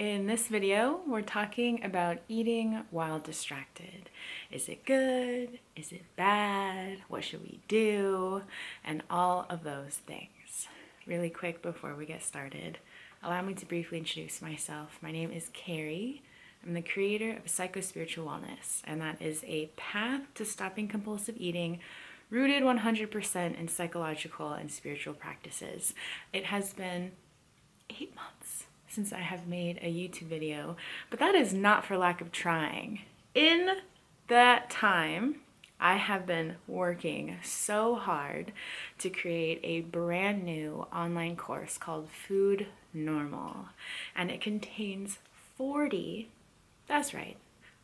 In this video, we're talking about eating while distracted. Is it good? Is it bad? What should we do? And all of those things. Really quick before we get started, allow me to briefly introduce myself. My name is Carrie. I'm the creator of Psycho-Spiritual Wellness, and that is a path to stopping compulsive eating rooted 100% in psychological and spiritual practices. It has been 8 months since I have made a YouTube video, but that is not for lack of trying. In that time, I have been working so hard to create a brand new online course called Food Normal, and it contains 40, that's right,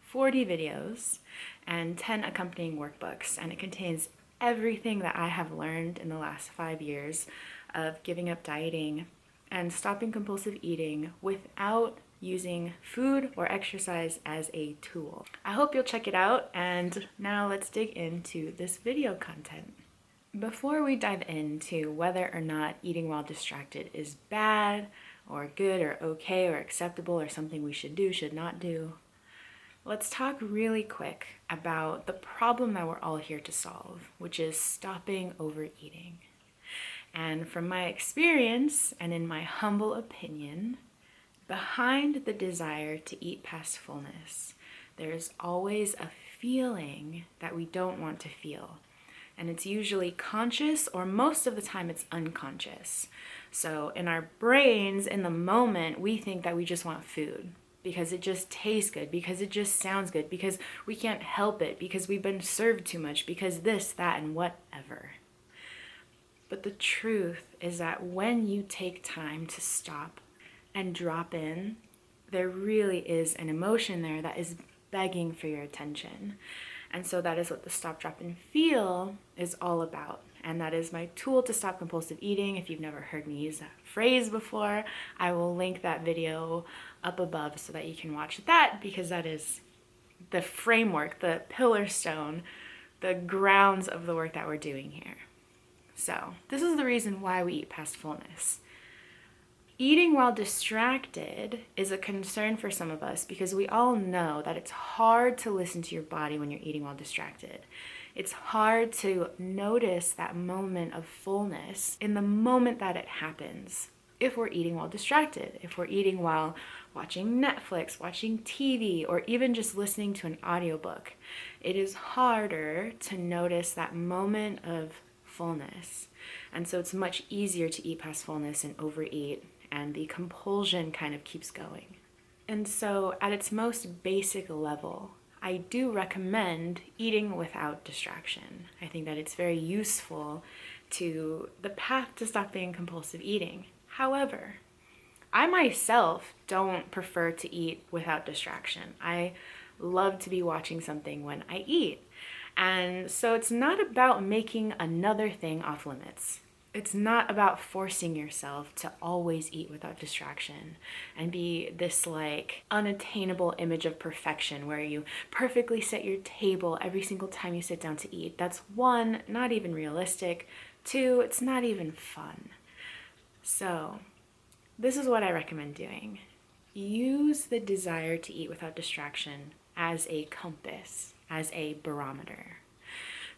40 videos and 10 accompanying workbooks, and it contains everything that I have learned in the last 5 years of giving up dieting and stopping compulsive eating without using food or exercise as a tool. I hope you'll check it out, and now let's dig into this video content. Before we dive into whether or not eating while distracted is bad or good or okay or acceptable or something we should do, should not do, let's talk really quick about the problem that we're all here to solve, which is stopping overeating. And from my experience, and in my humble opinion, behind the desire to eat past fullness, there's always a feeling that we don't want to feel. And it's usually conscious, or most of the time it's unconscious. So in our brains, in the moment, we think that we just want food because it just tastes good, because it just sounds good, because we can't help it, because we've been served too much, because this, that, and whatever. But the truth is that when you take time to stop and drop in, there really is an emotion there that is begging for your attention. And so that is what the Stop, Drop, and Feel is all about. And that is my tool to stop compulsive eating. If you've never heard me use that phrase before, I will link that video up above so that you can watch that, because that is the framework, the pillar stone, the grounds of the work that we're doing here. So this is the reason why we eat past fullness. Eating while distracted is a concern for some of us because we all know that it's hard to listen to your body when you're eating while distracted. It's hard to notice that moment of fullness in the moment that it happens if we're eating while distracted, if we're eating while watching Netflix, watching TV, or even just listening to an audiobook. It is harder to notice that moment of fullness. And so it's much easier to eat past fullness and overeat, and the compulsion kind of keeps going. And so at its most basic level, I do recommend eating without distraction. I think that it's very useful to the path to stopping compulsive eating. However, I myself don't prefer to eat without distraction. I love to be watching something when I eat. And so it's not about making another thing off limits. It's not about forcing yourself to always eat without distraction and be this like unattainable image of perfection where you perfectly set your table every single time you sit down to eat. That's one, not even realistic. Two, it's not even fun. So this is what I recommend doing. Use the desire to eat without distraction as a compass, as a barometer.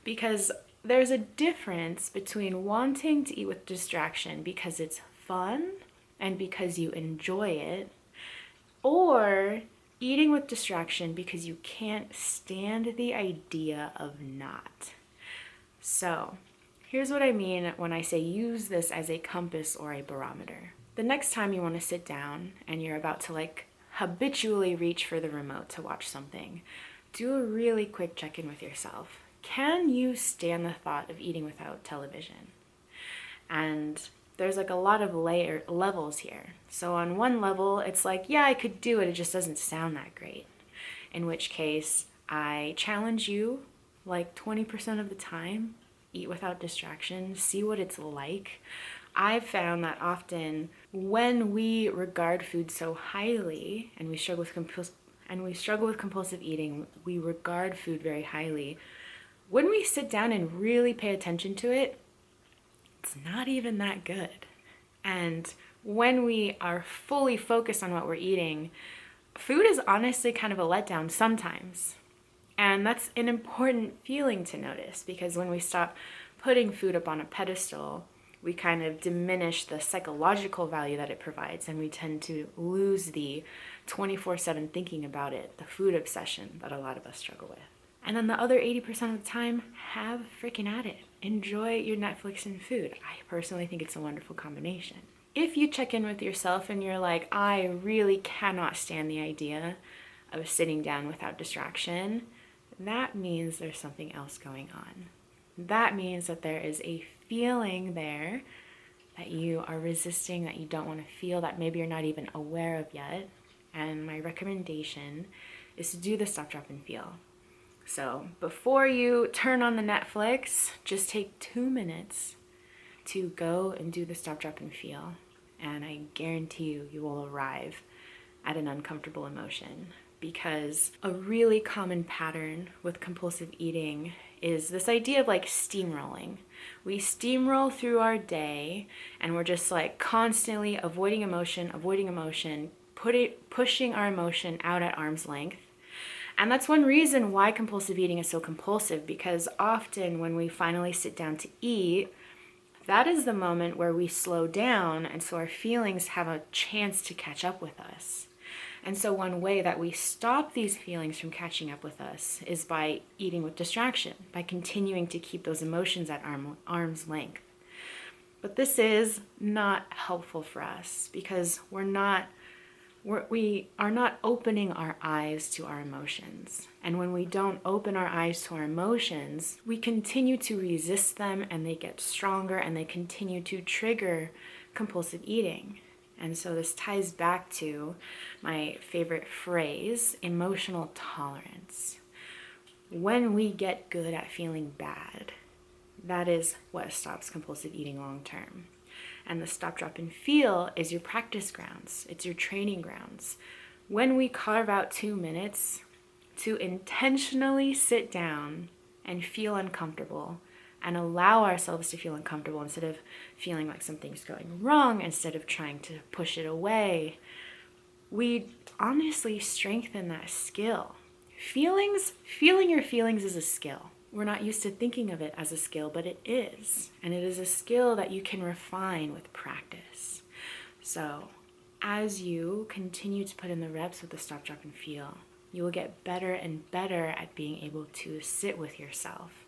Because there's a difference between wanting to eat with distraction because it's fun and because you enjoy it, or eating with distraction because you can't stand the idea of not. So here's what I mean when I say use this as a compass or a barometer. The next time you want to sit down and you're about to habitually reach for the remote to watch something, do a really quick check-in with yourself. Can you stand the thought of eating without television? And there's a lot of levels here. So on one level, it's yeah, I could do it. It just doesn't sound that great. In which case, I challenge you 20% of the time, eat without distraction, see what it's like. I've found that often when we regard food so highly and we struggle with compulsive eating, we regard food very highly. When we sit down and really pay attention to it, it's not even that good. And when we are fully focused on what we're eating, food is honestly kind of a letdown sometimes. And that's an important feeling to notice, because when we stop putting food up on a pedestal, we kind of diminish the psychological value that it provides, and we tend to lose the 24/7 thinking about it, the food obsession that a lot of us struggle with. And then the other 80% of the time, have freaking at it. Enjoy your Netflix and food. I personally think it's a wonderful combination. If you check in with yourself and you're like, I really cannot stand the idea of sitting down without distraction, that means there's something else going on. That means that there is a feeling there that you are resisting, that you don't want to feel, that maybe you're not even aware of yet. And my recommendation is to do the stop, drop, and feel. So before you turn on the Netflix, just take 2 minutes to go and do the stop, drop, and feel. And I guarantee you, you will arrive at an uncomfortable emotion. Because a really common pattern with compulsive eating is this idea of like steamrolling. We steamroll through our day and we're just like constantly avoiding emotion, pushing our emotion out at arm's length. And that's one reason why compulsive eating is so compulsive, because often when we finally sit down to eat, that is the moment where we slow down, and so our feelings have a chance to catch up with us. And so one way that we stop these feelings from catching up with us is by eating with distraction, by continuing to keep those emotions at arm's length. But this is not helpful for us, because we are not opening our eyes to our emotions. And when we don't open our eyes to our emotions, we continue to resist them, and they get stronger, and they continue to trigger compulsive eating. And so this ties back to my favorite phrase, emotional tolerance. When we get good at feeling bad, that is what stops compulsive eating long term. And the stop, drop, and feel is your practice grounds. It's your training grounds. When we carve out 2 minutes to intentionally sit down and feel uncomfortable, and allow ourselves to feel uncomfortable instead of feeling like something's going wrong, instead of trying to push it away, we honestly strengthen that skill. Feeling your feelings is a skill. We're not used to thinking of it as a skill, but it is. And it is a skill that you can refine with practice. So as you continue to put in the reps with the stop, drop, and feel, you will get better and better at being able to sit with yourself.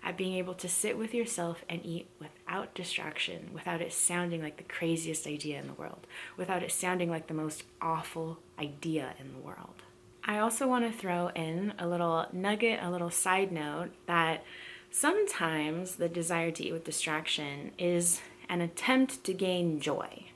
At being able to sit with yourself and eat without distraction, without it sounding like the craziest idea in the world, without it sounding like the most awful idea in the world. I also want to throw in a little nugget, a little side note, that sometimes the desire to eat with distraction is an attempt to gain joy.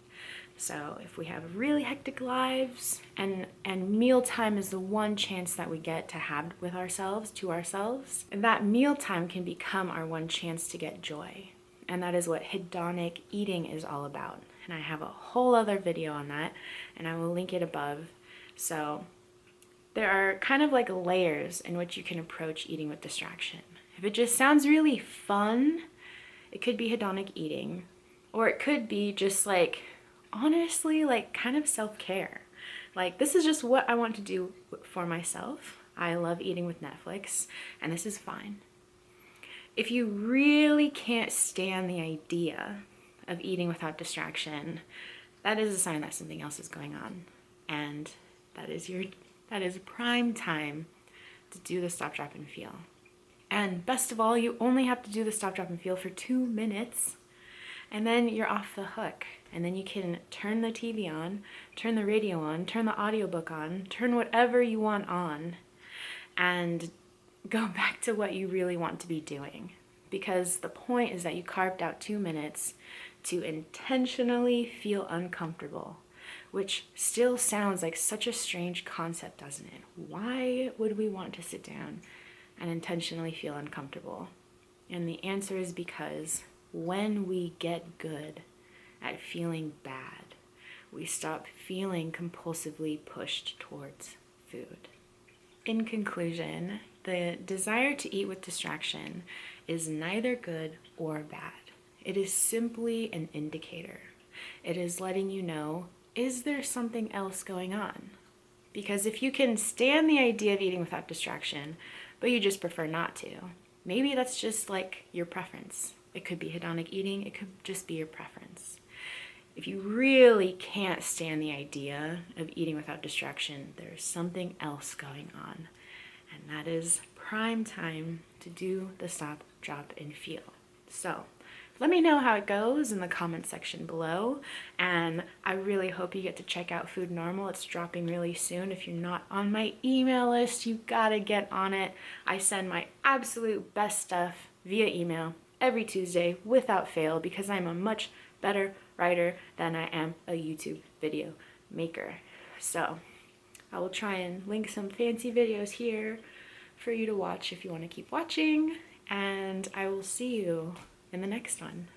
So if we have really hectic lives and mealtime is the one chance that we get to have with ourselves, to ourselves, that mealtime can become our one chance to get joy. And that is what hedonic eating is all about. And I have a whole other video on that, and I will link it above. So there are kind of like layers in which you can approach eating with distraction. If it just sounds really fun, it could be hedonic eating, or it could be just like, honestly, like kind of self-care. Like, this is just what I want to do for myself. I love eating with Netflix, and this is fine. If you really can't stand the idea of eating without distraction, that is a sign that something else is going on. And that is prime time to do the stop, drop, and feel. And best of all, you only have to do the stop, drop, and feel for 2 minutes, and then you're off the hook. And then you can turn the TV on, turn the radio on, turn the audiobook on, turn whatever you want on, and go back to what you really want to be doing. Because the point is that you carved out 2 minutes to intentionally feel uncomfortable, which still sounds like such a strange concept, doesn't it? Why would we want to sit down and intentionally feel uncomfortable? And the answer is because when we get good at feeling bad, we stop feeling compulsively pushed towards food. In conclusion, the desire to eat with distraction is neither good or bad. It is simply an indicator. It is letting you know, is there something else going on? Because if you can stand the idea of eating without distraction, but you just prefer not to, maybe that's just like your preference. It could be hedonic eating, it could just be your preference. If you really can't stand the idea of eating without distraction, there's something else going on. And that is prime time to do the stop, drop, and feel. So let me know how it goes in the comment section below. And I really hope you get to check out Food Normal. It's dropping really soon. If you're not on my email list, you gotta get on it. I send my absolute best stuff via email every Tuesday without fail because I'm a much better writer than I am a YouTube video maker. So I will try and link some fancy videos here for you to watch if you want to keep watching, and I will see you in the next one.